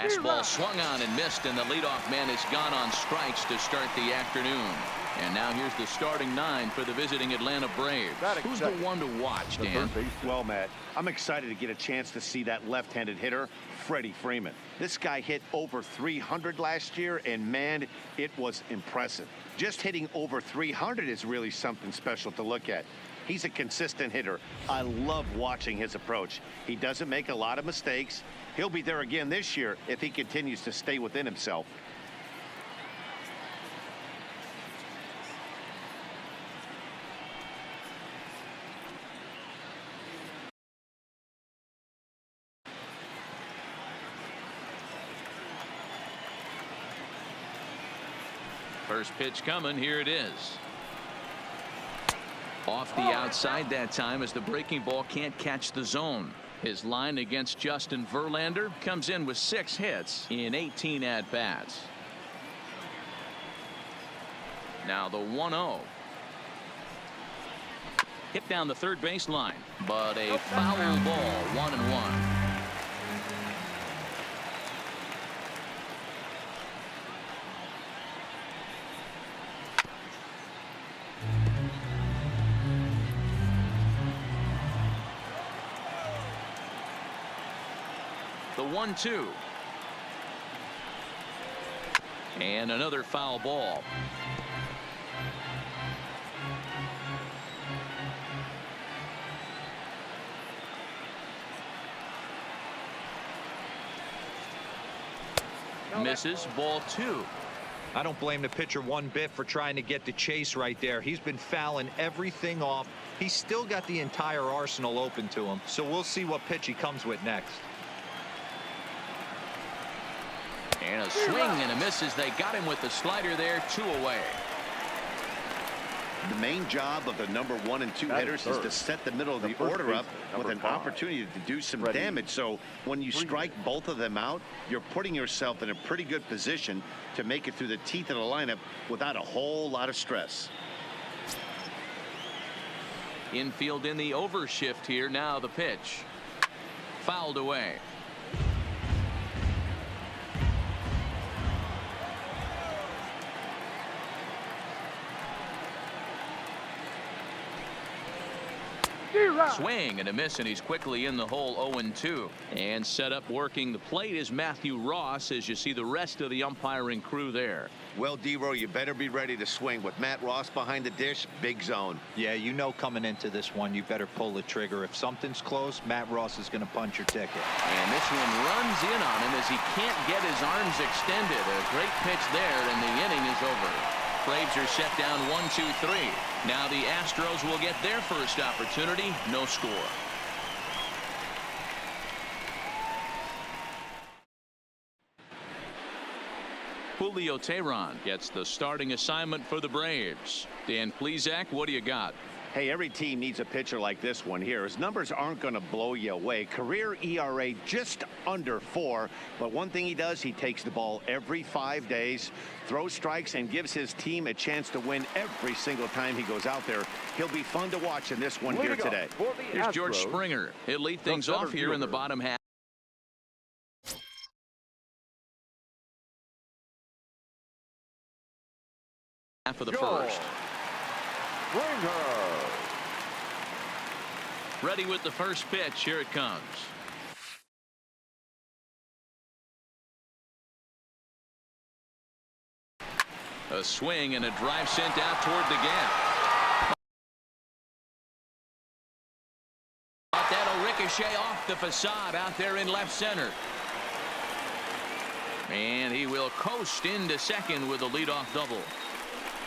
Fastball swung on and missed, and the leadoff man is gone on strikes to start the afternoon. And now here's the starting 9 for the visiting Atlanta Braves. Who's the one to watch, Dan? Well, Matt, I'm excited to get a chance to see that left-handed hitter, Freddie Freeman. This guy hit over 300 last year, and man, it was impressive. Just hitting over 300 is really something special to look at. He's a consistent hitter. I love watching his approach. He doesn't make a lot of mistakes. He'll be there again this year if he continues to stay within himself. First pitch coming. Here it is. Off the outside that time as the breaking ball can't catch the zone. His line against Justin Verlander comes in with 6 hits in 18 at-bats. Now the 1-0. Hit down the third baseline, but a foul ball, 1-1. The 1-2. And another foul ball. Misses, ball 2. I don't blame the pitcher one bit for trying to get the chase right there. He's been fouling everything off. He's still got the entire arsenal open to him. So we'll see what pitch he comes with next. And a swing and a miss as they got him with the slider there, 2 away. The main job of the number 1 and 2 hitters is to set the middle of the order up with an opportunity to do some damage. So when you strike both of them out, you're putting yourself in a pretty good position to make it through the teeth of the lineup without a whole lot of stress. Infield in the overshift here. Now the pitch. Fouled away. Swing and a miss, and he's quickly in the hole. 0-2. And set up working the plate is Matthew Ross, as you see the rest of the umpiring crew there. Well, D-Row, you better be ready to swing. With Matt Ross behind the dish, big zone. Yeah, you know coming into this one, you better pull the trigger. If something's close, Matt Ross is going to punch your ticket. And this one runs in on him as he can't get his arms extended. A great pitch there, and the inning is over. Braves are set down 1-2-3. Now the Astros will get their first opportunity. No score. Julio Teheran gets the starting assignment for the Braves. Dan Plesac, what do you got? Hey, every team needs a pitcher like this one here. His numbers aren't going to blow you away. Career ERA just under 4. But one thing he does, he takes the ball every 5 days, throws strikes, and gives his team a chance to win every single time he goes out there. He'll be fun to watch in this one here today. Here's George Springer. He'll lead things off here in the bottom half of the first. Ready with the first pitch. Here it comes. A swing and a drive sent out toward the gap. But that'll ricochet off the facade out there in left center. And he will coast into second with a leadoff double.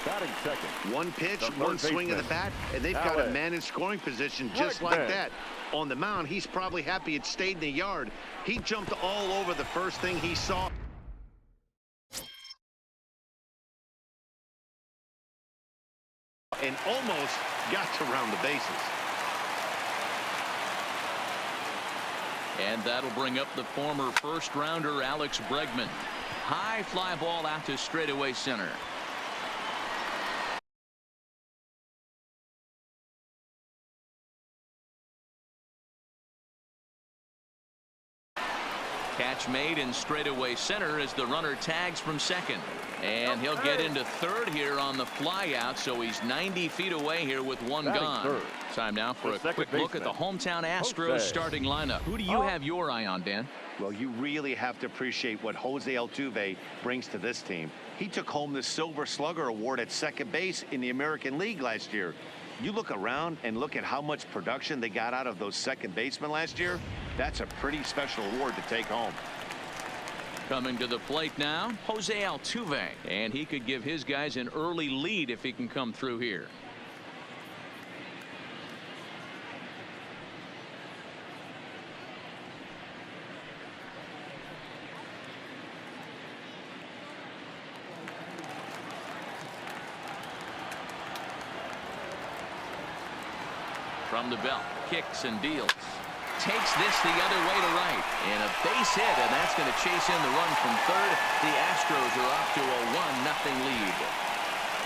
Batting second. One pitch, one swing of the bat, and they've got a man in scoring position just like that. On the mound, he's probably happy it stayed in the yard. He jumped all over the first thing he saw. And almost got to round the bases. And that'll bring up the former first-rounder Alex Bregman. High fly ball out to straightaway center. catch made in straightaway center as the runner tags from second. And he'll get into third here on the fly out, so he's 90 feet away here with one gone. Time now for a quick look at the hometown Astros starting lineup. Who do you have your eye on, Dan? Well, you really have to appreciate what Jose Altuve brings to this team. He took home the Silver Slugger Award at second base in the American League last year. You look around and look at how much production they got out of those second basemen last year. That's a pretty special award to take home. Coming to the plate now, Jose Altuve, and he could give his guys an early lead if he can come through here. From the belt, kicks and deals. Takes this the other way to right. And a base hit, and that's going to chase in the run from third. The Astros are off to a 1-0 lead.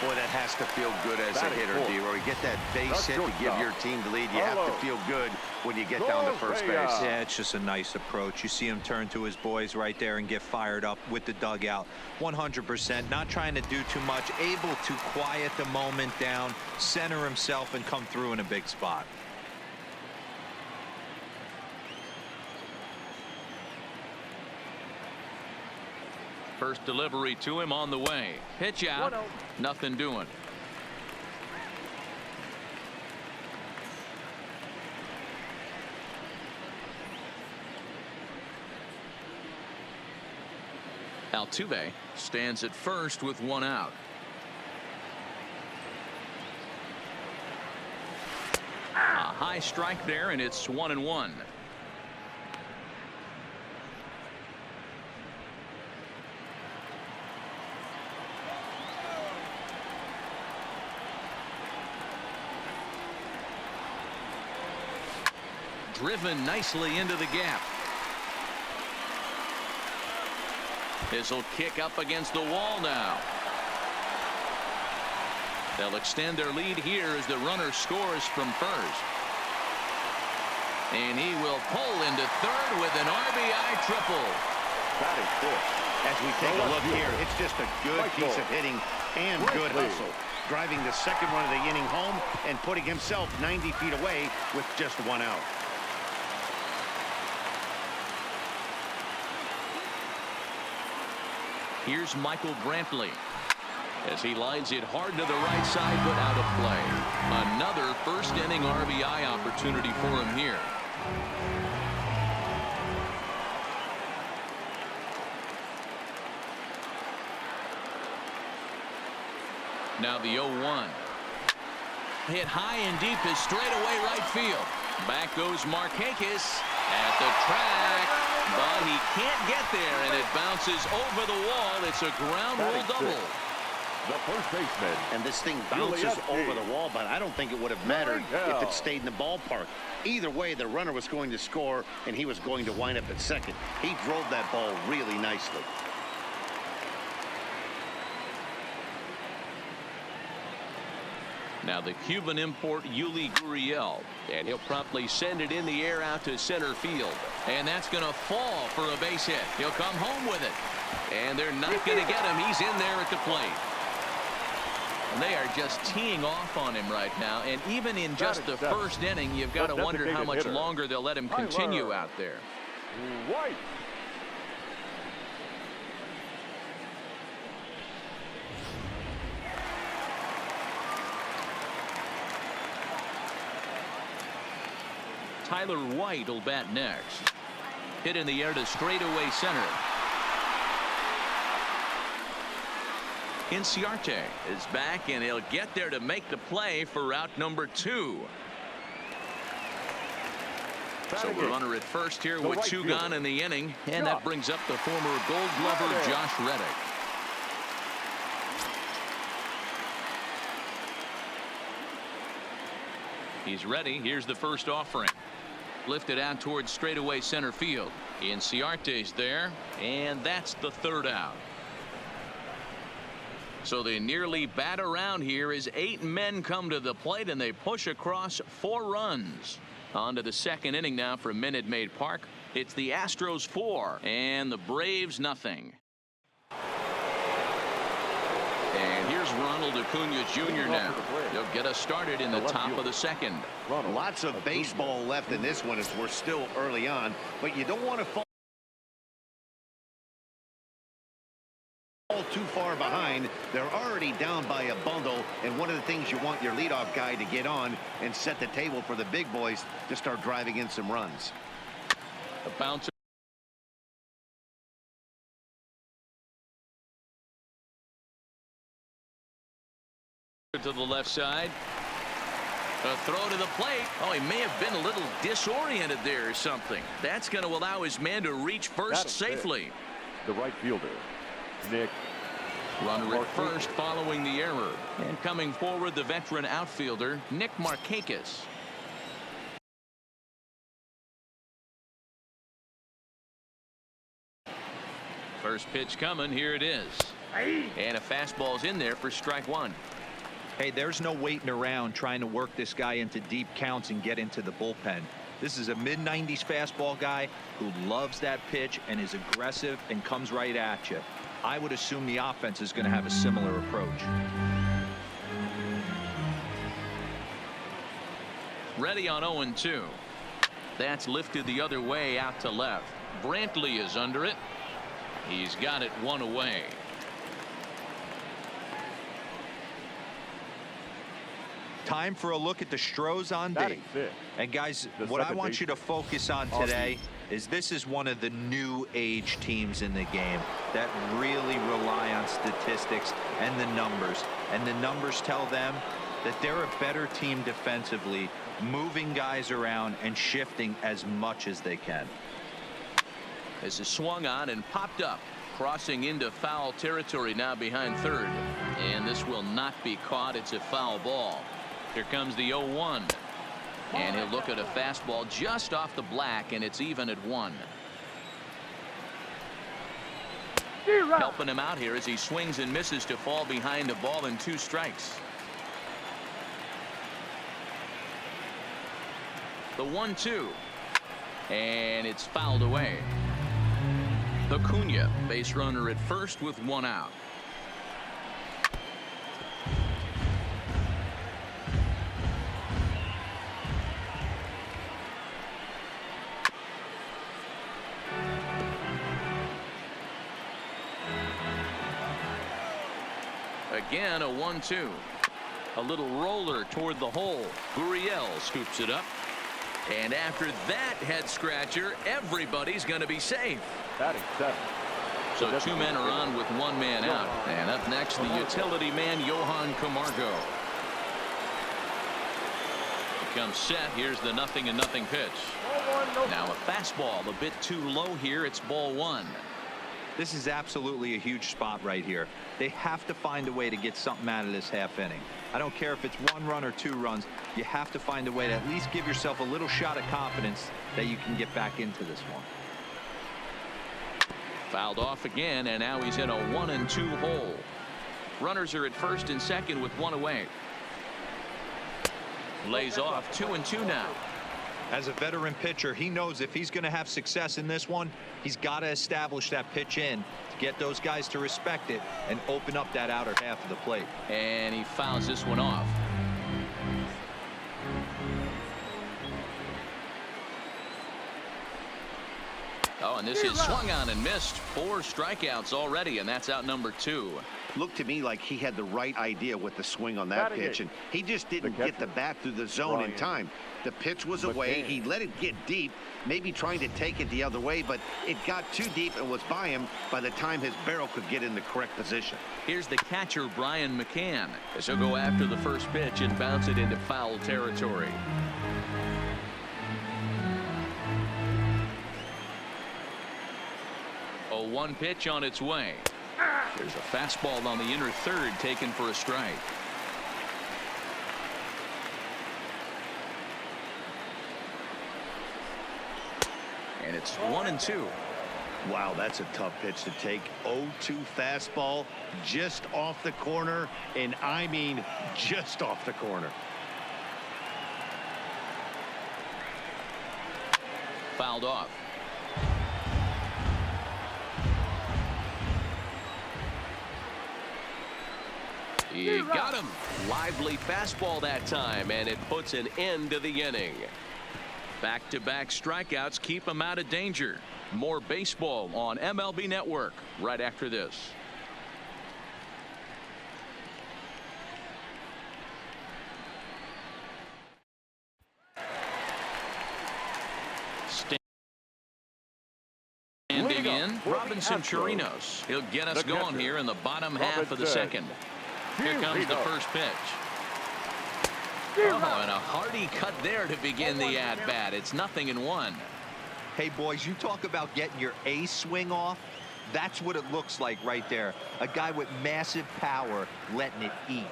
Boy, that has to feel good as a hitter, D-Roy. You get that base hit to give your team the lead. You have to feel good when you get down to first base. Yeah, it's just a nice approach. You see him turn to his boys right there and get fired up with the dugout. 100%, not trying to do too much, able to quiet the moment down, center himself, and come through in a big spot. First delivery to him on the way. Pitch out. Nothing doing. Altuve stands at first with one out. A high strike there, and it's 1-1. Driven nicely into the gap. This will kick up against the wall now. They'll extend their lead here as the runner scores from first. And he will pull into third with an RBI triple. As we take a look here, it's just a good piece of hitting and good hustle. Driving the second run of the inning home and putting himself 90 feet away with just one out. Here's Michael Brantley as he lines it hard to the right side, but out of play. Another first inning RBI opportunity for him here. Now the 0-1. Hit high and deep is straightaway right field. Back goes Markakis at the track, but he can't get there, and it bounces over the wall. It's a ground rule double. The first baseman. And this thing bounces over the wall, but I don't think it would have mattered if it stayed in the ballpark. Either way, the runner was going to score, and he was going to wind up at second. He drove that ball really nicely. Now the Cuban import Yuli Gurriel, and he'll promptly send it in the air out to center field, and that's going to fall for a base hit. He'll come home with it, and they're not going to get him. He's in there at the plate. And they are just teeing off on him right now, and even in just the first inning, you've got to wonder how much longer they'll let him continue out there. White. Tyler White will bat next. Hit in the air to straightaway center. Inciarte is back, and he'll get there to make the play for out number 2. So the runner at first here with 2 gone in the inning, and that brings up the former Gold Glover Josh Reddick. He's ready. Here's the first offering. Lifted out towards straightaway center field. Inciarte's there, and that's the third out. So they nearly bat around here as 8 men come to the plate, and they push across 4 runs. On to the second inning now from Minute Maid Park. It's the Astros 4 and the Braves nothing. And here's Ronald Acuna Jr. now. He'll get us started in the top of the second. Lots of baseball left in this one as we're still early on, but you don't want to fall too far behind. They're already down by a bundle, and one of the things you want your leadoff guy to get on and set the table for the big boys to start driving in some runs. The bouncer to the left side. A throw to the plate. Oh, he may have been a little disoriented there or something. That's going to allow his man to reach first safely. The right fielder, Nick. Runner at first following the error. And coming forward, the veteran outfielder, Nick Markakis. First pitch coming. Here it is. And a fastball's in there for strike one. Hey, there's no waiting around trying to work this guy into deep counts and get into the bullpen. This is a mid-90s fastball guy who loves that pitch and is aggressive and comes right at you. I would assume the offense is going to have a similar approach. Ready on 0-2. That's lifted the other way out to left. Brantley is under it. He's got it one away. Time for a look at the Astros on day. And guys, what I want you to focus on today is this is one of the new age teams in the game that really rely on statistics and the numbers. And the numbers tell them that they're a better team defensively, moving guys around and shifting as much as they can. This is swung on and popped up, crossing into foul territory now behind third. And this will not be caught. It's a foul ball. Here comes the 0-1. And he'll look at a fastball just off the black, and it's even at 1. Helping him out here as he swings and misses to fall behind a ball and 2 strikes. The 1-2. And it's fouled away. Acuna, base runner at first with 1 out. Again, a 1-2. A little roller toward the hole. Gurriel scoops it up. And after that head scratcher, everybody's going to be safe. Batting 7. So 2 men are on with 1 man out. And up next, the utility man, Johan Camargo. He comes set. Here's the 0-0 pitch. Now a fastball a bit too low here. It's ball 1. This is absolutely a huge spot right here. They have to find a way to get something out of this half inning. I don't care if it's 1 run or 2 runs. You have to find a way to at least give yourself a little shot of confidence that you can get back into this one. Fouled off again, and now he's in a 1-2 hole. Runners are at first and second with 1 away. Lays off 2-2 now. As a veteran pitcher, he knows if he's going to have success in this one, he's got to establish that pitch in to get those guys to respect it and open up that outer half of the plate. And he fouls this one off. Oh, and this is swung on and missed. 4 strikeouts already, and that's out number 2. Looked to me like he had the right idea with the swing on that pitch, and he just didn't get the bat through the zone in time. The pitch was away. He let it get deep, maybe trying to take it the other way, but it got too deep and was by him by the time his barrel could get in the correct position. Here's the catcher, Brian McCann, as he'll go after the first pitch and bounce it into foul territory. A 1 pitch on its way. There's a fastball on the inner third taken for a strike. And it's 1-2. Wow, that's a tough pitch to take. 0-2 fastball just off the corner, and I mean just off the corner. Fouled off. He got him. Lively fastball that time, and it puts an end to the inning. Back-to-back strikeouts keep him out of danger. More baseball on MLB Network right after this. Standing in, Robinson Chirinos. He'll get us going here in the bottom half of the second. Here comes the first pitch. Oh, and a hearty cut there to begin the at-bat. It's 0-1. Hey, boys, you talk about getting your A swing off. That's what it looks like right there. A guy with massive power letting it eat.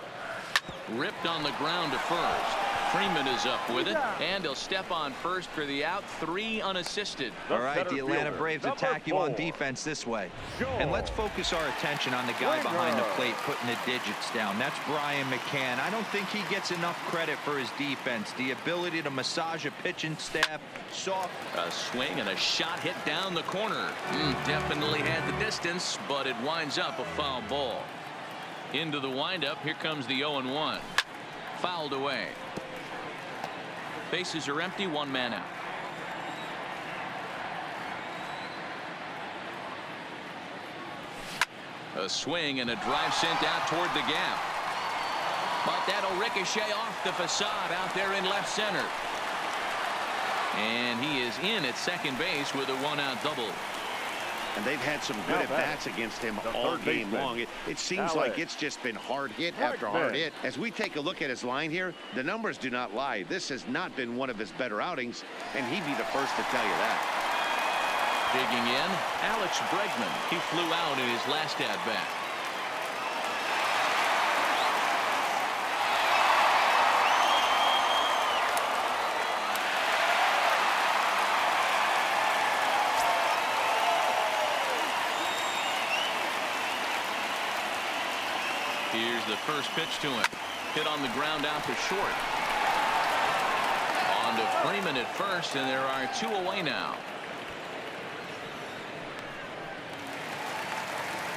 Ripped on the ground to first. Freeman is up with it, and he'll step on first for the out. 3 unassisted. All right, the Atlanta Braves attack you on defense this way. And let's focus our attention on the guy behind the plate putting the digits down. That's Brian McCann. I don't think he gets enough credit for his defense. The ability to massage a pitching staff, soft. A swing and a shot hit down the corner. Definitely had the distance, but it winds up a foul ball. Into the windup, here comes the 0-1. Fouled away. Bases are empty, 1 man out. A swing and a drive sent out toward the gap. But that'll ricochet off the facade out there in left center. And he is in at second base with a 1-out double. And they've had some good at-bats against him all game long. It seems like it's just been hard hit after hard hit. As we take a look at his line here, the numbers do not lie. This has not been one of his better outings, and he'd be the first to tell you that. Digging in, Alex Bregman. He flew out in his last at-bat. Here's the first pitch to him. Hit on the ground out to short. On to Freeman at first, and there are 2 away now.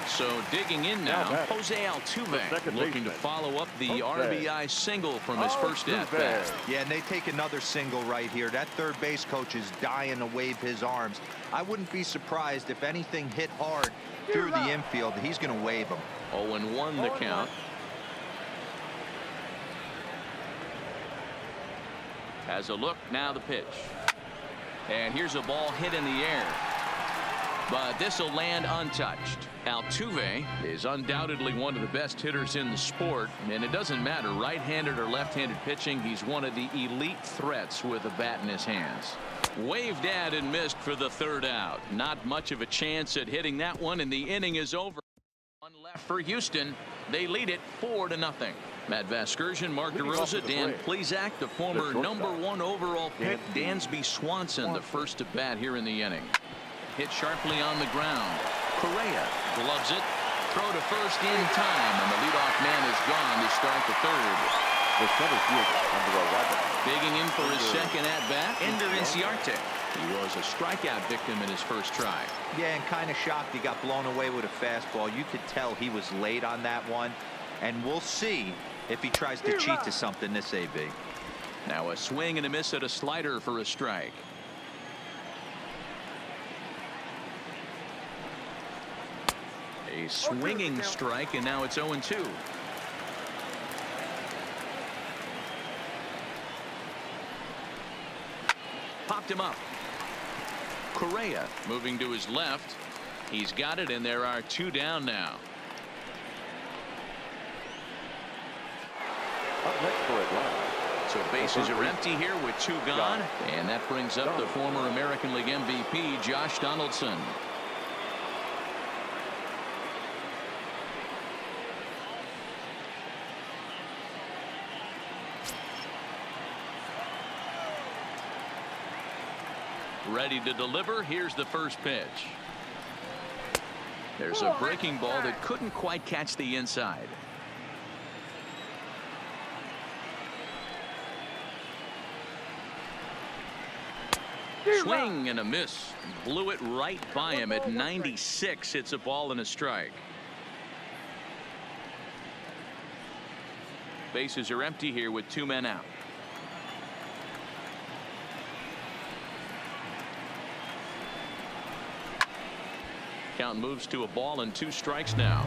So digging in now, Jose Altuve looking to follow up the RBI single from his first at-bat. Yeah, and they take another single right here. That third base coach is dying to wave his arms. I wouldn't be surprised if anything hit hard through the infield. He's going to wave them. 0-1 the count. Has a look, now the pitch. And here's a ball hit in the air. But this will land untouched. Altuve is undoubtedly one of the best hitters in the sport, and it doesn't matter right-handed or left-handed pitching. He's one of the elite threats with a bat in his hands. Waved at and missed for the 3rd out. Not much of a chance at hitting that one, and the inning is over. 1 left for Houston. They lead it 4-0. Matt Vasgersian, Mark DeRosa, Dan Plesac, the former #1 overall pick, Dansby Swanson, the first to bat here in the inning. Hit sharply on the ground. Correa gloves it. Throw to first in time, and the leadoff man is gone to start the 3rd. The center fielder under 11. Digging in for his second at-bat, Ender Inciarte. He was a strikeout victim in his first try. Yeah, and kind of shocked he got blown away with a fastball. You could tell he was late on that one, and we'll see if he tries to cheat to something this AB. Now a swing and a miss at a slider for a strike. A swinging strike, and now it's 0-2. Popped him up. Correa moving to his left. He's got it, and there are 2 down now. Up next for Atlanta. So bases are empty here with 2 gone, and that brings up the former American League MVP, Josh Donaldson. Ready to deliver. Here's the first pitch. There's a breaking ball that couldn't quite catch the inside. Swing and a miss. Blew it right by him at 96. It's a ball and a strike. Bases are empty here with 2 men out. Count moves to a ball and 2 strikes now.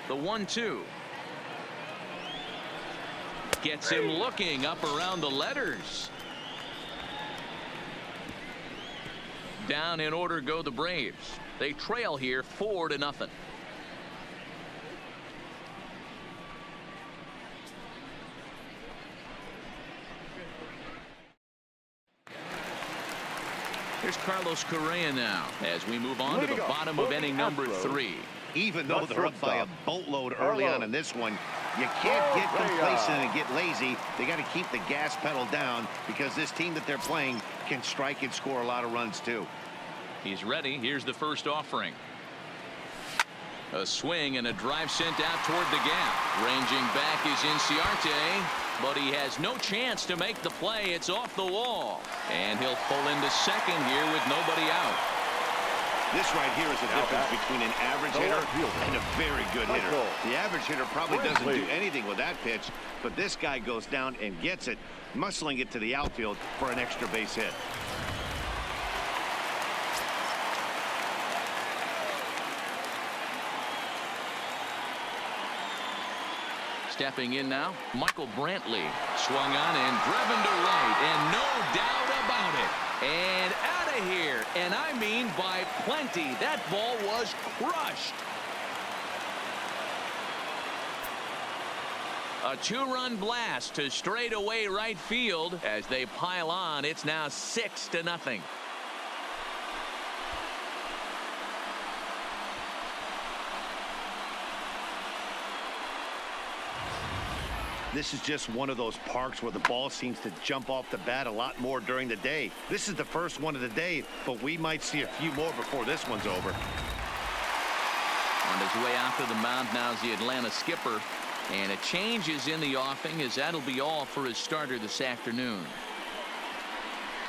The 1-2. Gets him looking up around the letters. Down in order go the Braves. They trail here 4-0. Here's Carlos Correa now as we move on to the bottom of inning number 3. Even though they're up by a boatload early on in this one, you can't get complacent and get lazy. They got to keep the gas pedal down because this team that they're playing can strike and score a lot of runs too. He's ready. Here's the first offering. A swing and a drive sent out toward the gap. Ranging back is Inciarte, but he has no chance to make the play. It's off the wall, and he'll pull into second here with nobody out. This right here is the difference between an average hitter and a very good hitter. The average hitter probably doesn't do anything with that pitch, but this guy goes down and gets it, muscling it to the outfield for an extra base hit. Stepping in now, Michael Brantley. Swung on and driven to right, and no doubt about it. And out of here, and I mean by plenty. That ball was crushed. A 2-run blast to straightaway right field as they pile on. It's now 6-0. This is just one of those parks where the ball seems to jump off the bat a lot more during the day. This is the first one of the day, but we might see a few more before this one's over. On his way out to the mound now is the Atlanta skipper, and a change is in the offing as that'll be all for his starter this afternoon.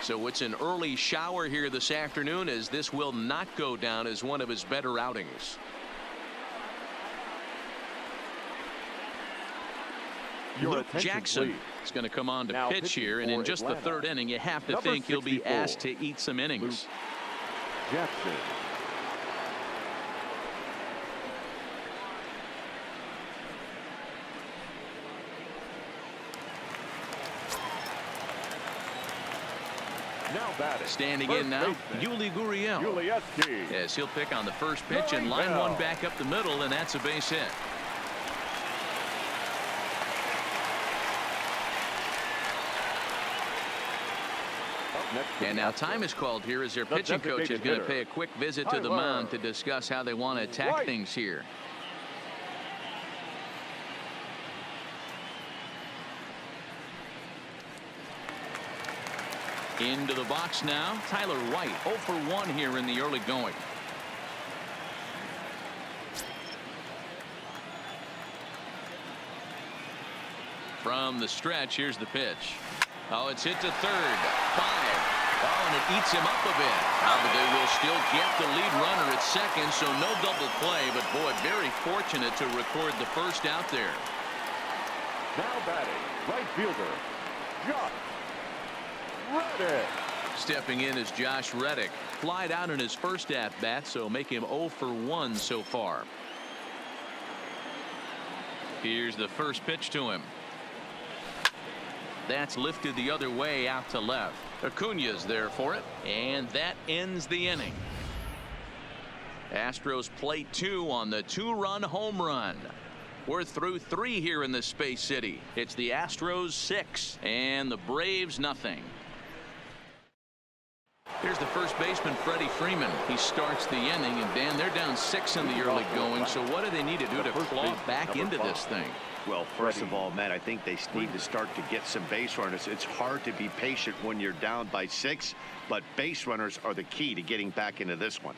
So it's an early shower here this afternoon, as this will not go down as one of his better outings. Luke Jackson is going to come on to pitch here, and in just the 3rd inning, you have to think he'll be asked to eat some innings. Jackson. Now batting. Standing in now, Yuli Gurriel. As he'll pick on the first pitch and line one back up the middle, and that's a base hit. And now time is called here as their pitching coach is going to pay a quick visit to the mound to discuss how they want to attack things here. Into the box now, Tyler White, 0 for 1 here in the early going. From the stretch, here's the pitch. Oh, it's hit to third. 5. Oh, and it eats him up a bit. But they will still get the lead runner at second, so no double play. But, boy, very fortunate to record the first out there. Now batting, right fielder, Josh Reddick. Stepping in is Josh Reddick. Flied out in his first at-bat, so make him 0 for 1 so far. Here's the first pitch to him. That's lifted the other way out to left. Acuna's there for it, and that ends the inning. Astros play 2 on the 2-run home run. We're through 3 here in the Space City. It's the Astros 6 and the Braves nothing. Here's the first baseman, Freddie Freeman. He starts the inning, and Dan, they're down 6 in the early going. So what do they need to do to claw back into this thing? Well, first of all, Matt, I think they need to start to get some base runners. It's hard to be patient when you're down by 6, but base runners are the key to getting back into this one.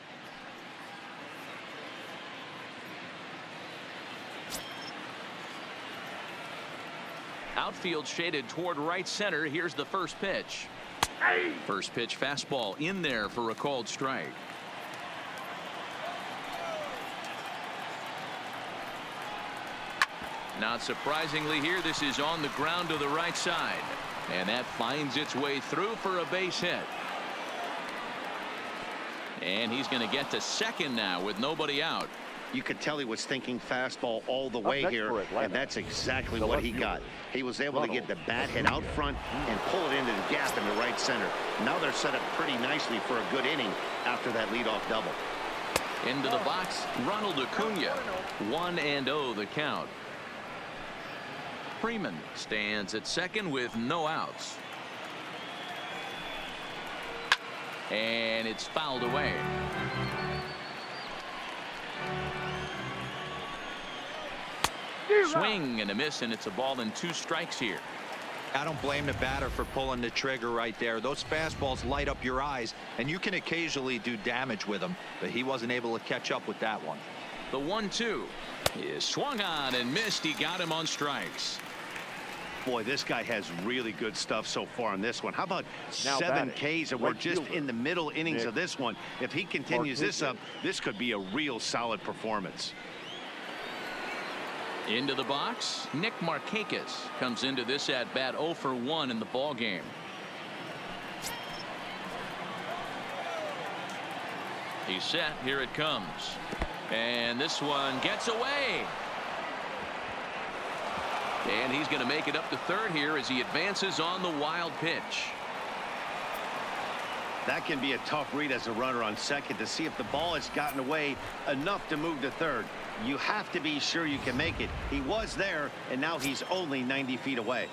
Outfield shaded toward right center. Here's the first pitch. First pitch fastball in there for a called strike. Not surprisingly here, this is on the ground to the right side. And that finds its way through for a base hit. And he's going to get to second now with nobody out. You could tell he was thinking fastball all the way here, and that's exactly what he got. He was able to get the bat hit out front and pull it into the gap in the right center. Now they're set up pretty nicely for a good inning after that leadoff double. Into the box, Ronald Acuna. 1-0 the count. Freeman stands at second with no outs. And it's fouled away. Swing and a miss, and it's a ball and 2 strikes here. I don't blame the batter for pulling the trigger right there. Those fastballs light up your eyes, and you can occasionally do damage with them, but he wasn't able to catch up with that one. The 1-2 is swung on and missed. He got him on strikes. Boy, this guy has really good stuff so far in this one. How about Now 7 batting, Ks, and we're right just fielder, in the middle innings of this one. If he continues this up, this could be a real solid performance. Into the box, Nick Markakis comes into this at bat 0 for 1 in the ball game. He's set. Here it comes. And this one gets away. And he's going to make it up to third here as he advances on the wild pitch. That can be a tough read as a runner on second to see if the ball has gotten away enough to move to third. You have to be sure you can make it. He was there, and now he's only 90 feet away.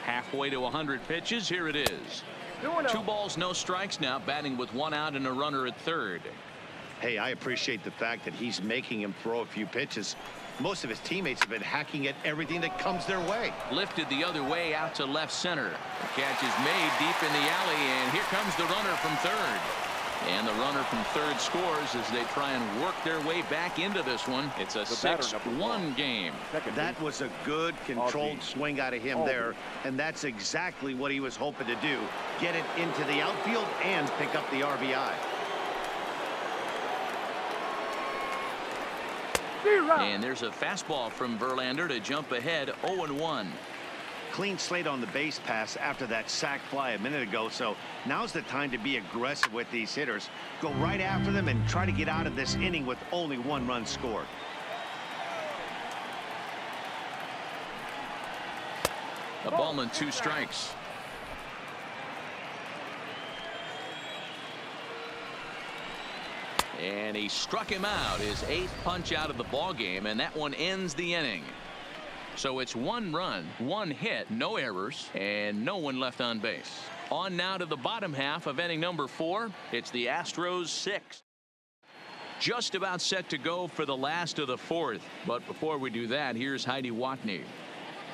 Halfway to 100 pitches. Here it is. 2 balls, no strikes now, batting with 1 out and a runner at third. Hey, I appreciate the fact that he's making him throw a few pitches. Most of his teammates have been hacking at everything that comes their way. Lifted the other way out to left center. The catch is made deep in the alley, and here comes the runner from third. And the runner from third scores as they try and work their way back into this one. It's a 6-1 game. That was a good, controlled swing out of him there, and that's exactly what he was hoping to do. Get it into the outfield and pick up the RBI. And there's a fastball from Verlander to jump ahead 0-1. Clean slate on the base pass after that sac fly a minute ago, so now's the time to be aggressive with these hitters. Go right after them and try to get out of this inning with only 1 run scored. A ball and 2 strikes. And he struck him out, his 8th punch out of the ball game, and that one ends the inning. So it's 1 run, 1 hit, no errors, and no one left on base. On now to the bottom half of inning number 4. It's the Astros 6. Just about set to go for the last of the 4th. But before we do that, here's Heidi Watney.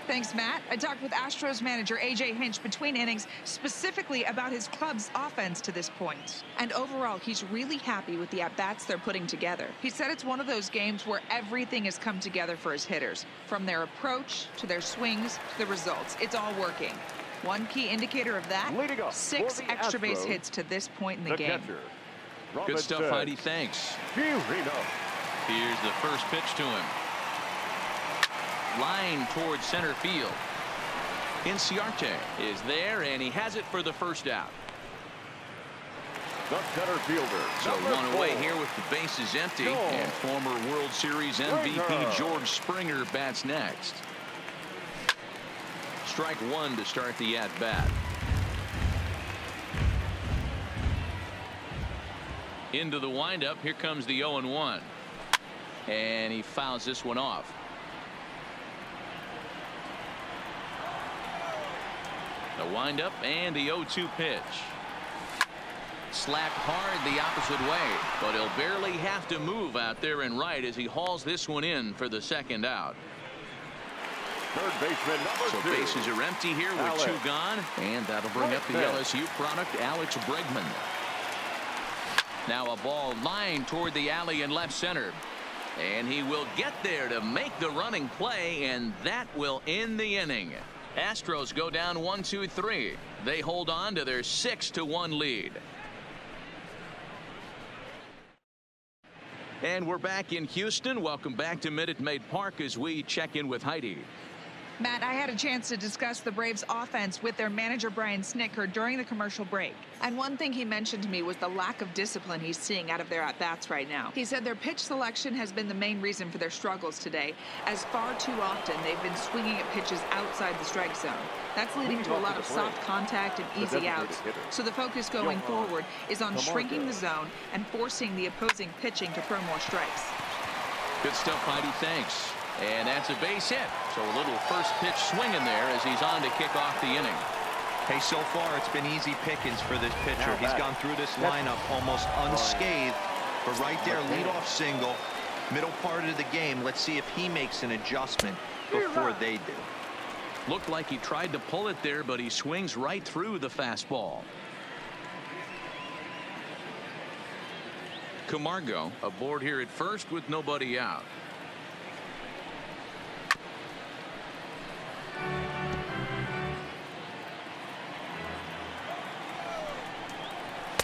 Thanks, Matt. I talked with Astros manager A.J. Hinch between innings, specifically about his club's offense to this point. And overall, he's really happy with the at-bats they're putting together. He said it's one of those games where everything has come together for his hitters, from their approach to their swings to the results. It's all working. One key indicator of that, 6 extra base hits to this point in the game. Good stuff, Heidi. Thanks. Here's the first pitch to him. Line towards center field. Inciarte is there, and he has it for the first out. The center fielder. So 1 away here with the bases empty, and former World Series MVP George Springer bats next. Strike 1 to start the at-bat. Into the windup. Here comes the 0-1. And he fouls this one off. The windup and the 0-2 pitch. Slapped hard the opposite way, but he'll barely have to move out there and right as he hauls this one in for the second out. Third baseman number 2. So bases are empty here with 2 gone, and that'll bring up the LSU product, Alex Bregman. Now a ball lined toward the alley in left center, and he will get there to make the running play, and that will end the inning. Astros go down 1-2-3. They hold on to their 6-1 lead. And we're back in Houston. Welcome back to Minute Maid Park as we check in with Heidi. Matt, I had a chance to discuss the Braves offense with their manager Brian Snitker during the commercial break. And one thing he mentioned to me was the lack of discipline he's seeing out of their at-bats right now. He said their pitch selection has been the main reason for their struggles today, as far too often they've been swinging at pitches outside the strike zone. That's leading to a lot of soft contact and easy outs. So the focus going forward is on shrinking the zone and forcing the opposing pitching to throw more strikes. Good stuff, Heidi. Thanks. And that's a base hit. So a little first pitch swing in there as he's on to kick off the inning. Hey, so far it's been easy pickings for this pitcher. He's gone through this lineup almost unscathed. But right there, leadoff single, middle part of the game. Let's see if he makes an adjustment before they do. Looked like he tried to pull it there, but he swings right through the fastball. Camargo aboard here at first with nobody out.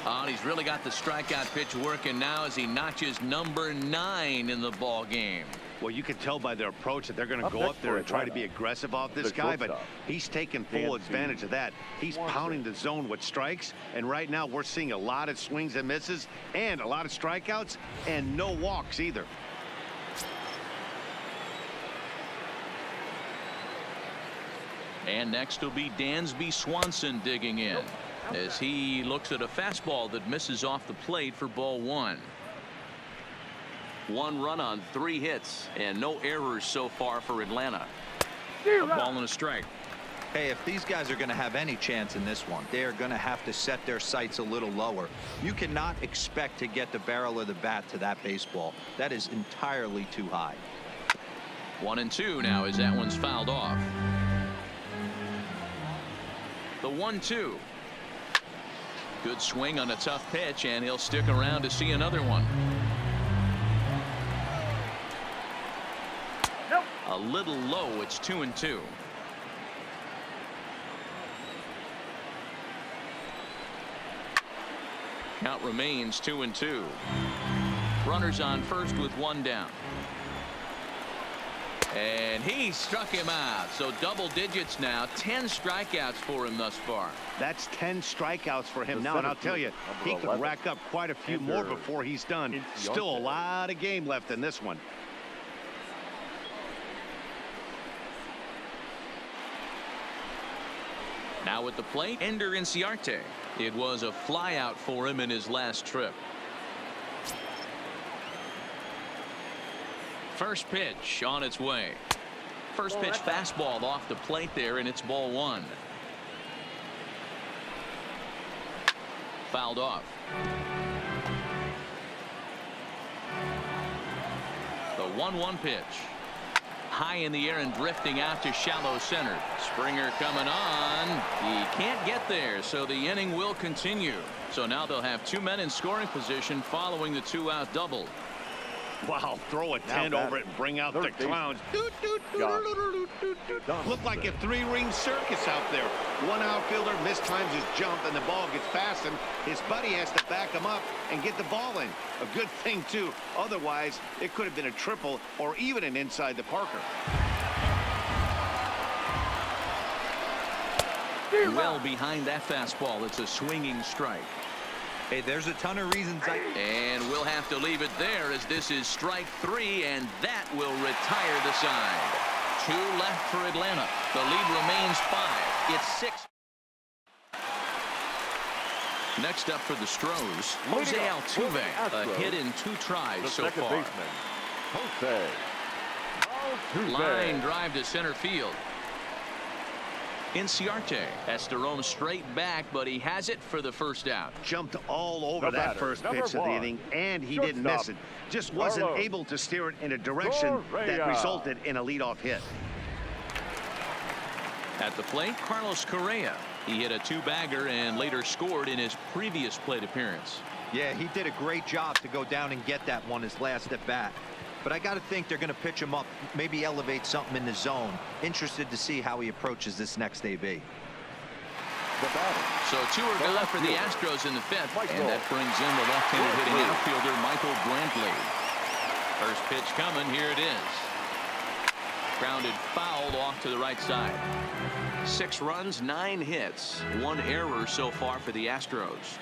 Oh, he's really got the strikeout pitch working now as he notches number 9 in the ball game. Well, you can tell by their approach that they're going to go up there and try to be aggressive off this guy, but he's taking full advantage of that. He's pounding the zone with strikes, and right now we're seeing a lot of swings and misses and a lot of strikeouts and no walks either. And next will be Dansby Swanson digging in as he looks at a fastball that misses off the plate for ball 1. 1 run on 3 hits and no errors so far for Atlanta. A ball and a strike. Hey, if these guys are going to have any chance in this one, they are going to have to set their sights a little lower. You cannot expect to get the barrel of the bat to that baseball. That is entirely too high. 1-2 now as that one's fouled off. The 1-2. Good swing on a tough pitch, and he'll stick around to see another one. A little low. It's 2-2. Count remains 2-2. Runners on first with 1 down. And he struck him out. So double digits now. 10 strikeouts for him thus far. That's 10 strikeouts for him now, and I'll tell you, he could rack up quite a few more before he's done. Still a lot of game left in this one. Now at the plate, Ender Inciarte. It was a flyout for him in his last trip. First pitch on its way. First pitch fastball off the plate there, and it's ball 1. Fouled off. The 1-1 pitch. High in the air and drifting out to shallow center. Springer coming on. He can't get there, so the inning will continue. So now they'll have 2 men in scoring position following the 2-out double. Wow, throw a tent over it and bring out the clowns. Look like a 3-ring circus out there. One outfielder mistimes his jump and the ball gets fastened. His buddy has to back him up and get the ball in. A good thing, too. Otherwise, it could have been a triple or even an inside the Parker. Well behind that fastball. It's a swinging strike. Hey, there's a ton of reasons. And we'll have to leave it there as this is strike 3, and that will retire the side. 2 left for Atlanta. The lead remains 5. It's 6. Next up for the Stros, Jose Altuve. A hit in 2 tries so far. Line drive to center field. Inciarte has to roam straight back, but he has it for the first out. Jumped all over that first pitch of the inning, and he didn't miss it. Just wasn't able to steer it in a direction that resulted in a leadoff hit. At the plate, Carlos Correa. He hit a 2-bagger and later scored in his previous plate appearance. Yeah, he did a great job to go down and get that one his last at bat. But I got to think they're going to pitch him up, maybe elevate something in the zone. Interested to see how he approaches this next AB. So 2 are gone for the Astros in the 5th, and that brings in the left-handed hitting outfielder Michael Brantley. First pitch coming. Here it is. Grounded foul off to the right side. 6 runs, 9 hits, 1 error so far for the Astros.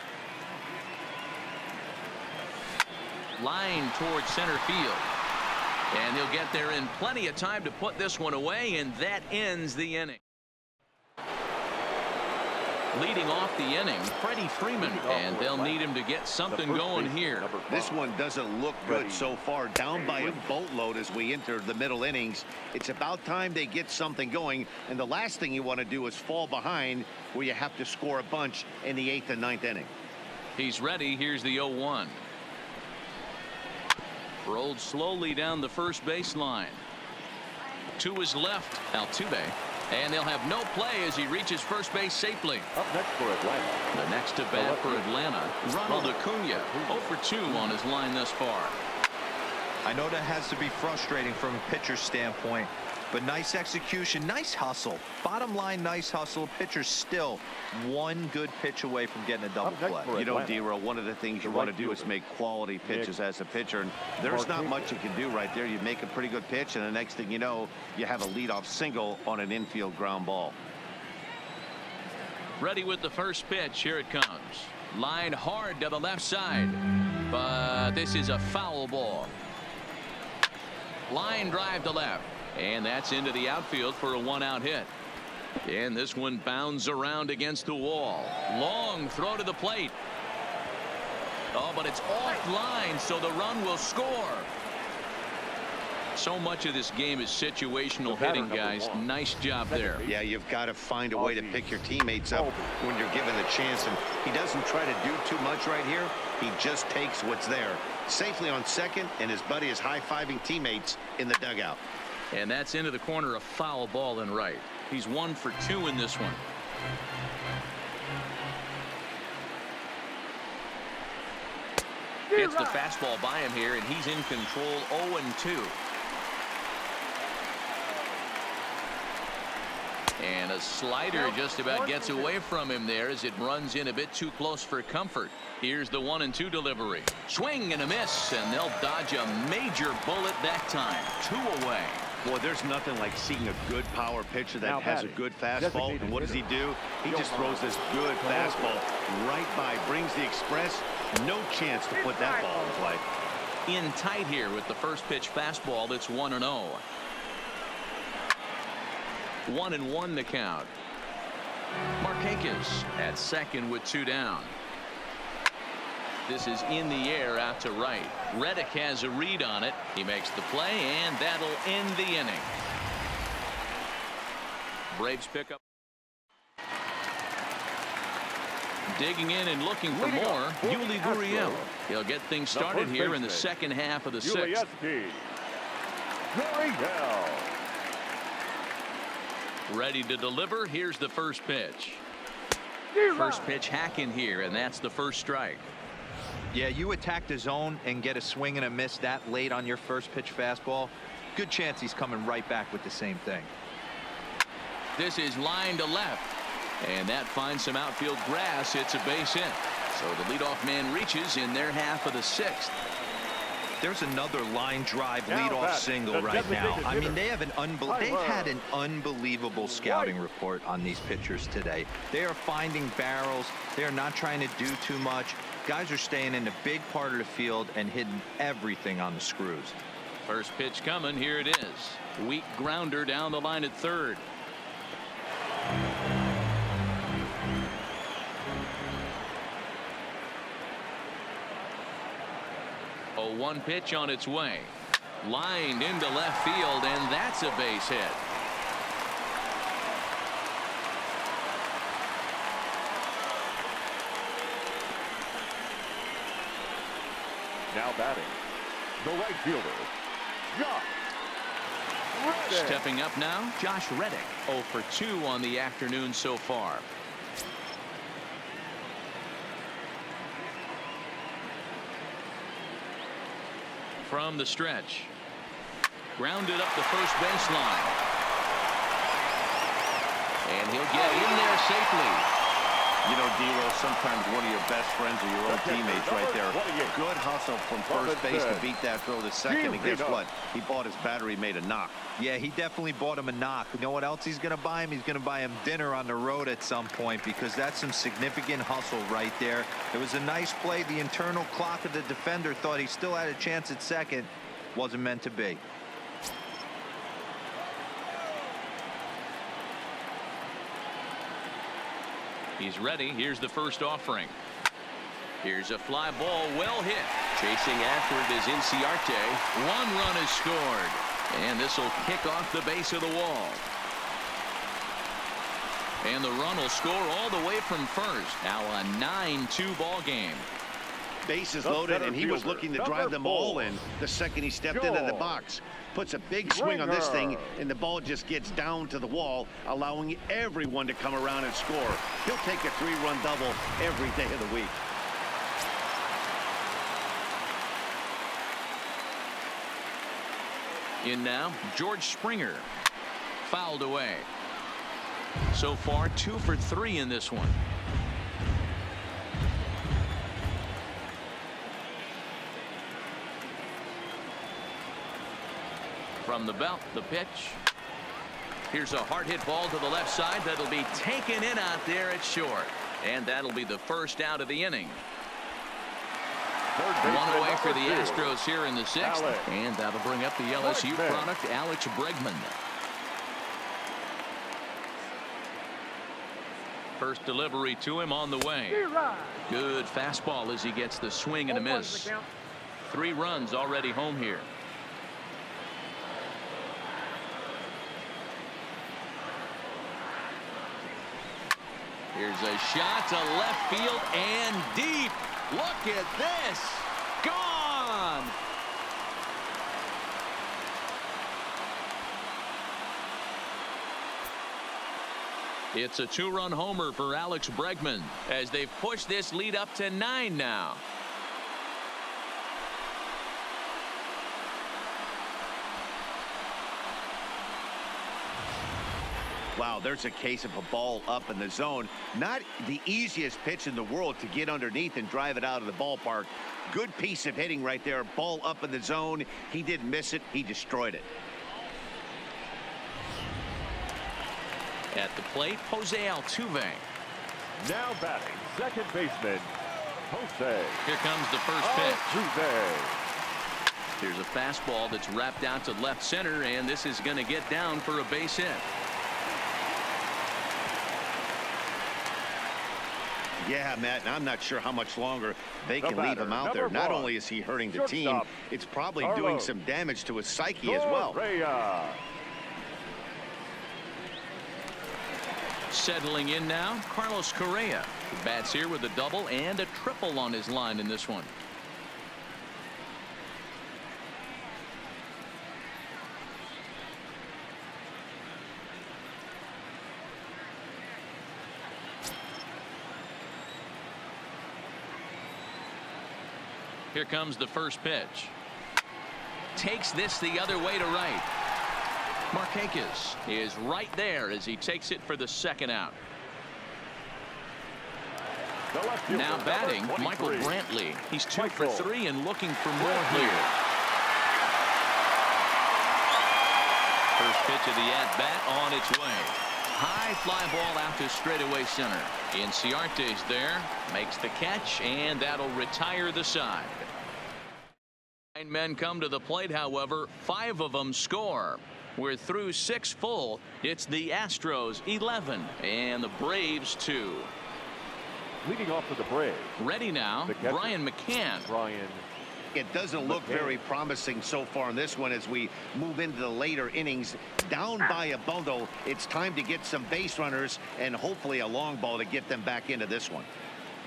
Line towards center field. And he'll get there in plenty of time to put this one away, and that ends the inning. Leading off the inning, Freddie Freeman, and they'll need him to get something going here. This one doesn't look good so far. Down by a boatload as we enter the middle innings. It's about time they get something going, and the last thing you want to do is fall behind where you have to score a bunch in the 8th and 9th inning. He's ready. Here's the 0-1. Rolled slowly down the first baseline. To his left, Altuve. And they'll have no play as he reaches first base safely. Up next for Atlanta. The next to bat for Atlanta, Ronald Acuna, 0 for 2 on his line thus far. I know that has to be frustrating from a pitcher's standpoint, but nice execution, nice hustle. Bottom line, nice hustle. Pitcher's still 1 good pitch away from getting a double play. You know, D-Row, one of the things you want to do is make quality pitches as a pitcher, and there's not much you can do right there. You make a pretty good pitch, and the next thing you know, you have a leadoff single on an infield ground ball. Ready with the first pitch. Here it comes. Line hard to the left side, but this is a foul ball. Line drive to left. And that's into the outfield for a 1-out hit. And this one bounds around against the wall. Long throw to the plate. Oh, but it's offline, so the run will score. So much of this game is situational hitting, guys. Nice job there. Yeah, you've got to find a way to pick your teammates up when you're given the chance. And he doesn't try to do too much right here. He just takes what's there. Safely on second, and his buddy is high-fiving teammates in the dugout. And that's into the corner, a foul ball and right. He's 1 for 2 in this one. Gets the fastball by him here, and he's in control. 0-2. And a slider just about gets away from him there as it runs in a bit too close for comfort. Here's the 1-2 delivery. Swing and a miss, and they'll dodge a major bullet that time. 2 away. Boy, there's nothing like seeing a good power pitcher that has a good fastball. And what does he do? He just throws this good fastball right by, brings the express. No chance to put that ball in play. In tight here with the first pitch fastball. That's 1-0. 1-1 the count. Markakis at second with 2 down. This is in the air out to right. Reddick has a read on it. He makes the play, and that'll end the inning. Braves pick up. Digging in and looking for more, Yuli Gurriel. He'll get things started here in the second half of the 6th. Ready to deliver. Here's the first pitch. First pitch hacking here, and that's the first strike. Yeah, you attack the zone and get a swing and a miss that late on your first pitch fastball. Good chance he's coming right back with the same thing. This is line to left, and that finds some outfield grass. It's a base hit. So the leadoff man reaches in their half of the 6th. There's another line drive leadoff single right now. I mean, they've had an unbelievable scouting report on these pitchers today. They are finding barrels. They are not trying to do too much. Guys are staying in the big part of the field and hitting everything on the screws. First pitch coming. Here it is. Weak grounder down the line at third. A 1 pitch on its way. Lined into left field, and that's a base hit. Now batting, the right fielder, Josh Reddick. Stepping up now, Josh Reddick. 0 for 2 on the afternoon so far. From the stretch. Grounded up the first baseline. And he'll get in there safely. You know, D-Roll, sometimes one of your best friends are your own teammates right there. Good hustle from first base to beat that throw to second, and guess what? He bought his battery made a knock. Yeah, he definitely bought him a knock. You know what else he's going to buy him? He's going to buy him dinner on the road at some point, because that's some significant hustle right there. It was a nice play. The internal clock of the defender thought he still had a chance at second. Wasn't meant to be. He's ready. Here's the first offering. Here's a fly ball, well hit. Chasing after it is Inciarte. One run is scored, and this will kick off the base of the wall. And the run will score all the way from first. Now a 9-2 ball game. Bases loaded, and he was looking to drive them all in the second he stepped into the box. Puts a big swing on this thing, and the ball just gets down to the wall, allowing everyone to come around and score. He'll take a 3-run double every day of the week. In now, George Springer. Fouled away. So far, 2 for 3 in this one. From the belt, the pitch. Here's a hard hit ball to the left side that'll be taken in out there at short. And that'll be the first out of the inning. One away for the Astros here in the 6th. And that'll bring up the LSU product, Alex Bregman. First delivery to him on the way. Good fastball as he gets the swing and a miss. 3 runs already home here. Here's a shot to left field and deep. Look at this. Gone. It's a 2-run homer for Alex Bregman as they've pushed this lead up to 9 now. Wow, there's a case of a ball up in the zone. Not the easiest pitch in the world to get underneath and drive it out of the ballpark. Good piece of hitting right there. Ball up in the zone. He didn't miss it. He destroyed it. At the plate, Jose Altuve. Now batting, second baseman, Jose. Here comes the first pitch. Altuve. Here's a fastball that's wrapped out to left center, and this is going to get down for a base hit. Yeah, Matt, and I'm not sure how much longer they can leave him out there. Not only is he hurting the team, it's probably doing some damage to his psyche as well. Settling in now, Carlos Correa. He bats here with a double and a triple on his line in this one. Here comes the first pitch. Takes this the other way to right. Marquez is right there as he takes it for the second out. Now batting, Michael Brantley. He's 2 for 3 and looking for more here. First pitch of the at-bat on its way. High fly ball out to straightaway center. Inciarte's there, makes the catch, and that'll retire the side. 9 men come to the plate, however, 5 of them score. We're through 6 full. It's the Astros 11 and the Braves 2. Leading off for the Braves. Ready now, Brian McCann. It doesn't look very promising so far in this one as we move into the later innings. Down by a bundle, it's time to get some base runners and hopefully a long ball to get them back into this one.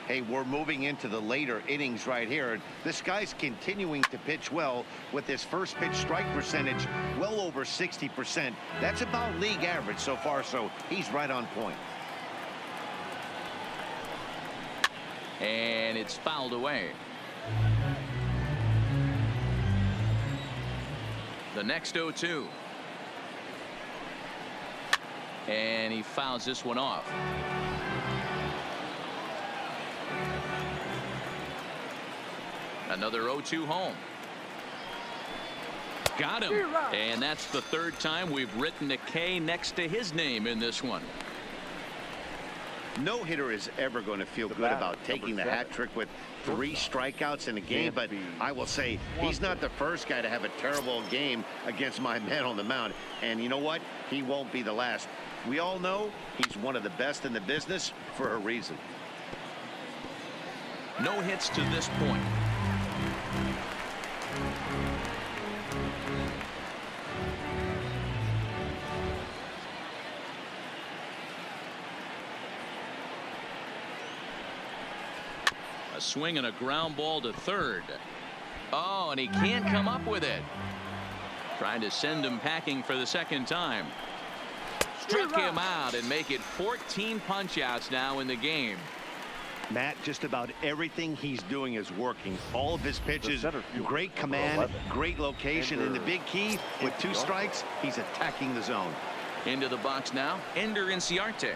Hey, we're moving into the later innings right here. This guy's continuing to pitch well with his first pitch strike percentage well over 60%. That's about league average so far, so he's right on point. And it's fouled away. The next 0-2. And he fouls this one off. Another 0-2 home. Got him. And that's the third time we've written a K next to his name in this one. No hitter is ever going to feel good about taking the hat trick with 3 strikeouts in a game, but I will say he's not the first guy to have a terrible game against my man on the mound. And you know what? He won't be the last. We all know he's one of the best in the business for a reason. No hits to this point. A swing and a ground ball to third. Oh, and he can't come up with it. Trying to send him packing for the second time. Struck him out and make it 14 punch-outs now in the game. Matt, just about everything he's doing is working. All of his pitches, great command, great location, and the big key, with 2 strikes, he's attacking the zone. Into the box now, Ender Inciarte.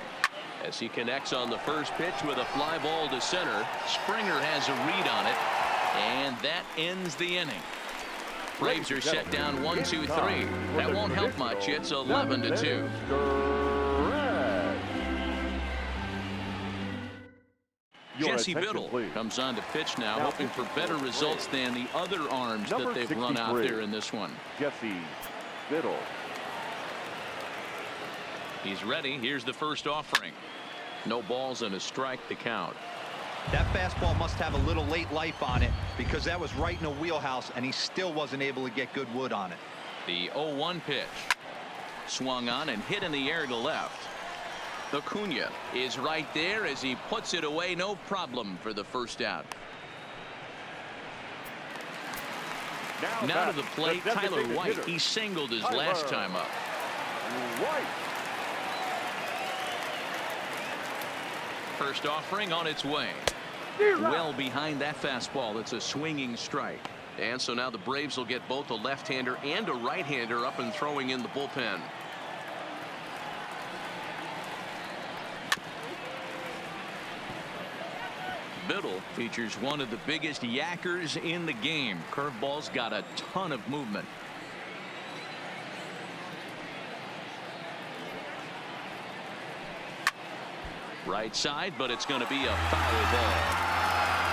As he connects on the first pitch with a fly ball to center. Springer has a read on it, and that ends the inning. Braves are set down 1-2-3. That won't help much. It's 11-2. Jesse Biddle comes on to pitch now, hoping for better results than the other arms that they've run out there in this one. Jesse Biddle. He's ready. Here's the first offering. No balls and a strike to count. That fastball must have a little late life on it, because that was right in the wheelhouse and he still wasn't able to get good wood on it. The 0-1 pitch. Swung on and hit in the air to left. Acuna is right there as he puts it away. No problem for the first out. Now to the plate, Tyler White. He singled his last time up. First offering on its way. Well behind that fastball. It's a swinging strike. And so now the Braves will get both a left-hander and a right-hander up and throwing in the bullpen. Biddle features one of the biggest yackers in the game. Curveball's got a ton of movement. Right side, but it's going to be a foul ball.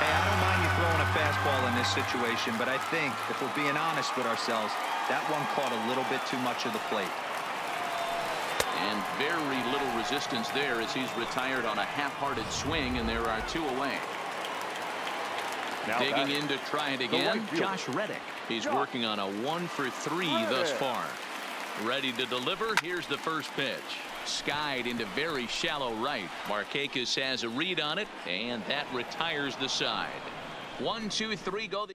Hey, I don't mind you throwing a fastball in this situation, but I think if we're being honest with ourselves, that one caught a little bit too much of the plate. And very little resistance there as he's retired on a half-hearted swing, and there are 2 away. Now digging in to try it again, Josh Reddick. He's working on a 1 for 3 thus far. Ready to deliver. Here's the first pitch. Skied into very shallow right. Markakis has a read on it, and that retires the side. 1, 2, 3 go.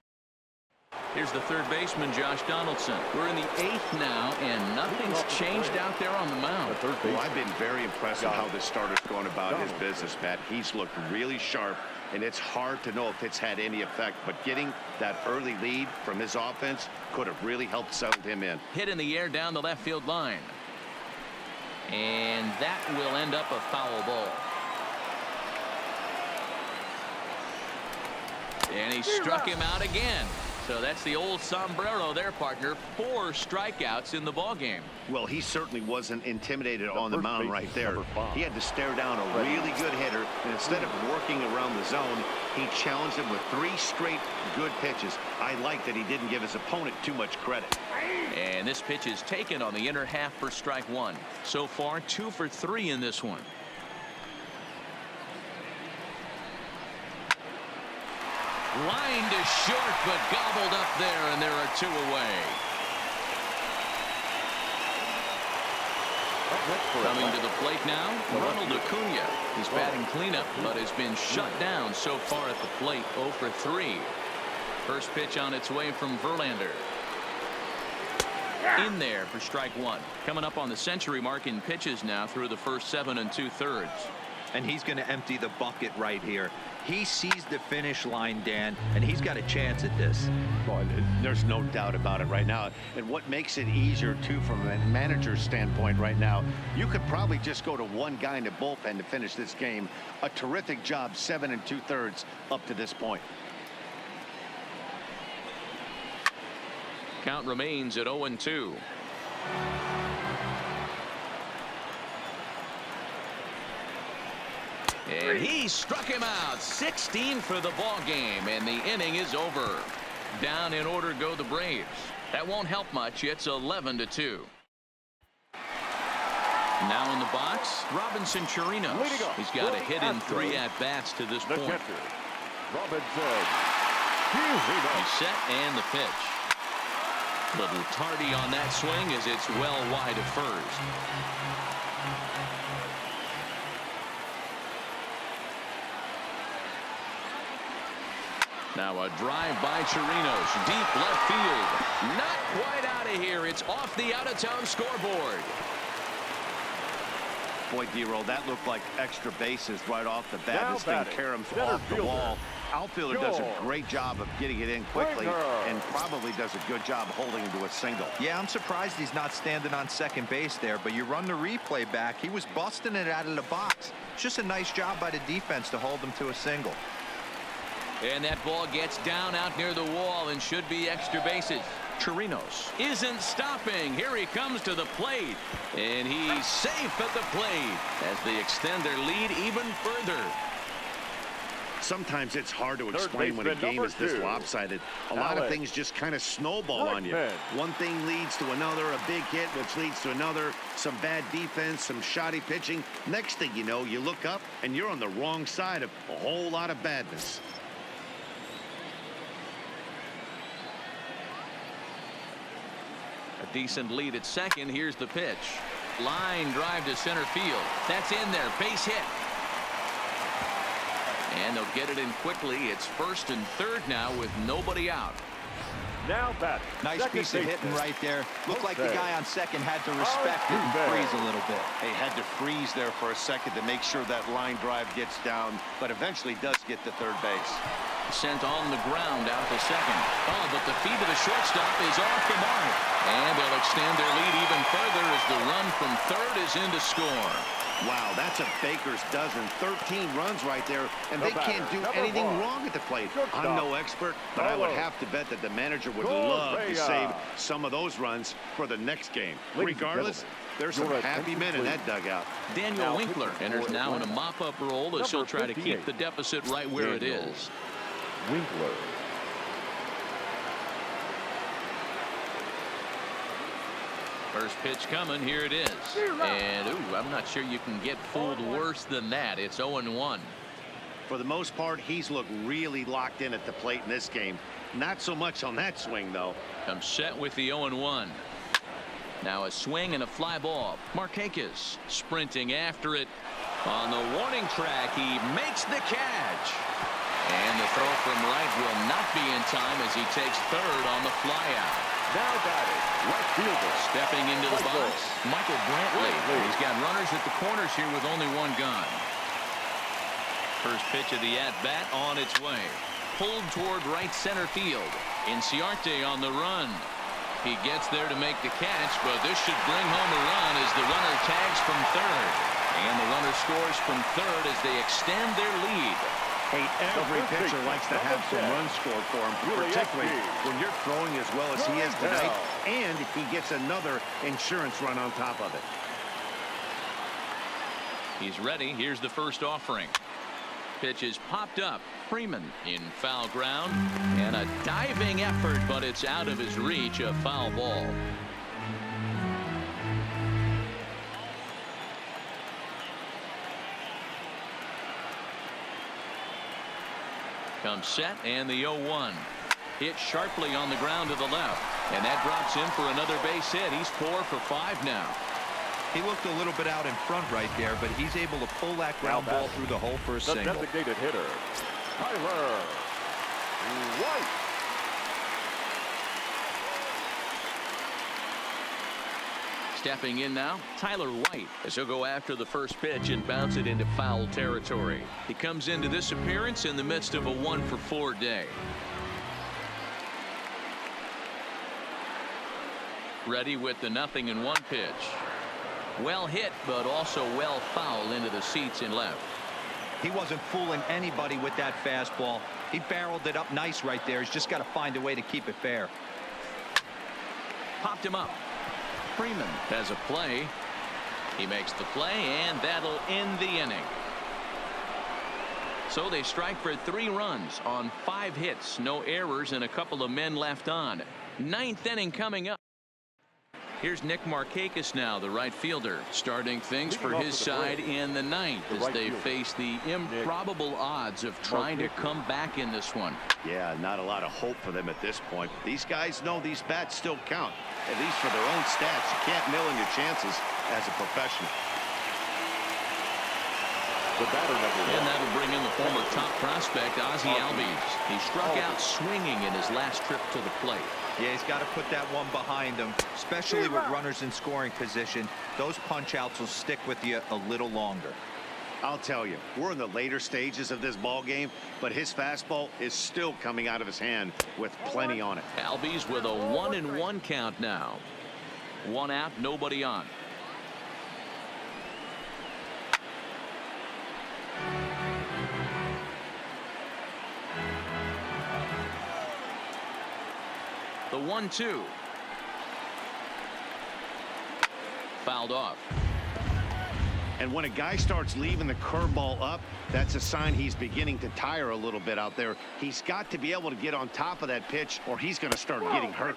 Here's the third baseman, Josh Donaldson. We're in the 8th now, and nothing's changed out there on the mound. Well, I've been very impressed with how this starter's going about his business, Matt. He's looked really sharp, and it's hard to know if it's had any effect, but getting that early lead from his offense could have really helped settle him in. Hit in the air down the left field line. And that will end up a foul ball. And he struck him out again. So that's the old sombrero there, partner. 4 strikeouts in the ballgame. Well, he certainly wasn't intimidated on the mound right there. He had to stare down a really good hitter, and instead of working around the zone, he challenged him with 3 straight good pitches. I like that he didn't give his opponent too much credit. And this pitch is taken on the inner half for strike 1. So far, 2 for 3 in this one. Line to short, but gobbled up there, and there are 2 away. Coming to the plate now, Ronald Acuna. He's batting cleanup, but has been shut down so far at the plate. 0 for 3. First pitch on its way from Verlander. In there for strike 1. Coming up on the century mark in pitches now through the first 7 2/3. And he's going to empty the bucket right here. He sees the finish line, Dan, and he's got a chance at this. Well, there's no doubt about it right now. And what makes it easier, too, from a manager's standpoint right now, you could probably just go to one guy in the bullpen to finish this game. A terrific job, 7 2/3 up to this point. Count remains at 0-2. And he struck him out. 16 for the ball game, and the inning is over. Down in order go the Braves. That won't help much. It's 11-2. Now in the box, Robinson Chirinos. He's got a hit in 3 at-bats to this point. Robinson. He's set and the pitch. Little tardy on that swing as it's well wide of first. Now a drive by Chirinos, deep left field. Not quite out of here. It's off the out-of-town scoreboard. Boy, D-Roll, that looked like extra bases right off the bat. Now This thing batting, caroms center off the fielder. wall. Outfielder does a Sure. great job of getting it in quickly Springer. and probably does a good job holding him to a single. Yeah, I'm surprised he's not standing on second base there, but you run the replay back. He was busting it out of the box. It's just a nice job by the defense to hold him to a single. And that ball gets down out near the wall and should be extra bases. Chirinos isn't stopping. Here he comes to the plate. And he's safe at the plate as they extend their lead even further. Sometimes it's hard to Third explain when a baseman, game is this number 2. lopsided. A lot of Alex. things just kind of snowball on you. Blackman. One thing leads to another, a big hit, which leads to another, some bad defense, some shoddy pitching. Next thing you know, you look up and you're on the wrong side of a whole lot of badness. A decent lead at second. Here's the pitch. Line drive to center field. That's in there. Base hit. And they'll get it in quickly. It's first and third now with nobody out. Now batting. Nice second piece of hitting baseman. right there. Looked like the Okay. guy on second had to respect it and Okay. freeze a little bit. He had to freeze there for a second to make sure that line drive gets down, but eventually does get to third base. Sent on the ground out to second. Oh, but the feed to the shortstop is off the mark. And they'll extend their lead even further as the run from third is in to score. Wow, that's a baker's dozen. 13 runs right there, and they can't do number anything 1. wrong at the plate. Shortstop. I'm no expert, but I would Carlos. have to bet that the manager would Correa. love to save some of those runs for the next game. Ladies and Regardless, gentlemen, there's some your happy attention, men in please. that dugout. Daniel Now Winkler pitching enters for now in a Atlanta. mop-up role as he'll Number try to 58. keep the deficit right where it Daniel. is. Winkler. First pitch coming. Here it is. And, ooh, I'm not sure you can get fooled worse than that. It's 0-1. For the most part, he's looked really locked in at the plate in this game. Not so much on that swing, though. Comes set with the 0-1. Now a swing and a fly ball. Markakis sprinting after it. On the warning track, he makes the catch. And the throw from right will not be in time as he takes third on the flyout. Now batting. Right fielder. Stepping into the Right box, Michael Brantley. Brantley. He's got runners at the corners here with only one gun. First pitch of the at-bat on its way. Pulled toward right center field. Inciarte on the run. He gets there to make the catch, but this should bring home a run as the runner tags from third. And the runner scores from third as they extend their lead. Hey, every first pitcher baseman, likes to have some number 10. runs scored for him, Really particularly happy. when you're throwing as well as he is Going tonight, down. and he gets another insurance run on top of it. He's ready. Here's the first offering. Pitch is popped up. Freeman in foul ground. And a diving effort, but it's out of his reach. A foul ball. Comes set and the 0-1. Hit sharply on the ground to the left. And that drops him for another base hit. He's 4 for 5 now. He looked a little bit out in front right there, but he's able to pull that ground Now ball batting. through the hole for a The single. designated hitter. Tyler White. Stepping in now, Tyler White, as he'll go after the first pitch and bounce it into foul territory. He comes into this appearance in the midst of a 1-for-4 day. Ready with the 0-1 pitch. Well hit, but also well fouled into the seats in left. He wasn't fooling anybody with that fastball. He barreled it up nice right there. He's just got to find a way to keep it fair. Popped him up. Freeman has a play. He makes the play, and that'll end the inning. So they strike for 3 runs on 5 hits, no errors, and a couple of men left on. 9th inning coming up. Here's Nick Markakis now, the right fielder, starting things for his side in the 9th as they face the improbable odds of trying to come back in this one. Yeah, not a lot of hope for them at this point. These guys know these bats still count, at least for their own stats. You can't mill in your chances as a professional. The batter number 1. And that'll bring in the former top prospect, Ozzie Albies. He struck out swinging in his last trip to the plate. Yeah, he's got to put that one behind him, especially with runners in scoring position. Those punch outs will stick with you a little longer. I'll tell you, we're in the later stages of this ball game, but his fastball is still coming out of his hand with plenty on it. Albies with a 1-1 count now. 1 out, nobody on. The 1-2. Fouled off. And when a guy starts leaving the curveball up, that's a sign he's beginning to tire a little bit out there. He's got to be able to get on top of that pitch, or he's going to start getting hurt.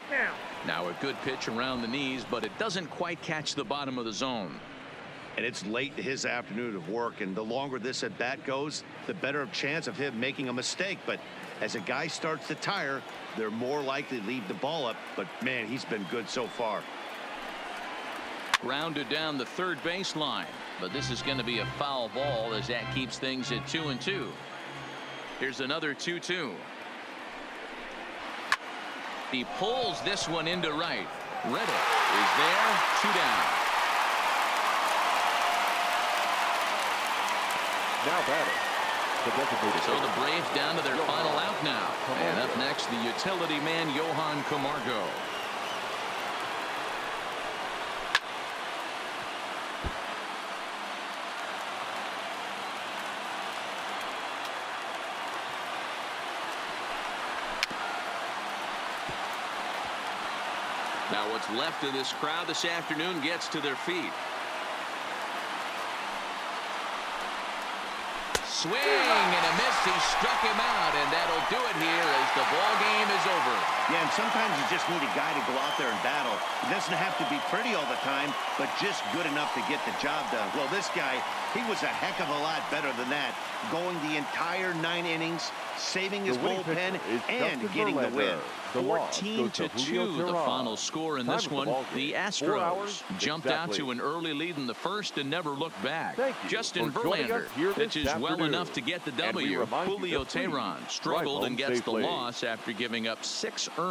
Now a good pitch around the knees, but it doesn't quite catch the bottom of the zone. And it's late in his afternoon of work, and the longer this at bat goes, the better chance of him making a mistake. But as a guy starts to tire, they're more likely to leave the ball up. But man, he's been good so far. Grounded down the third baseline, but this is going to be a foul ball as that keeps things at 2-2. Here's another 2-2. He pulls this one into right. Reddick is there. 2 down. Now batting. So the Braves down to their final out now. And up next, the utility man, Johan Camargo. Now what's left of this crowd this afternoon gets to their feet. Swing and a miss. He struck him out, and that'll do it here as the ball game is over. Yeah, and sometimes you just need a guy to go out there and battle. It doesn't have to be pretty all the time, but just good enough to get the job done. Well, this guy, he was a heck of a lot better than that, going the entire 9 innings, saving his bullpen, and getting the win. 14-2 the final score in this one. The Astros jumped out to an early lead in the first and never looked back. Justin Verlander pitches well enough to get the W. Julio Teheran struggled and gets the loss after giving up 6 earned.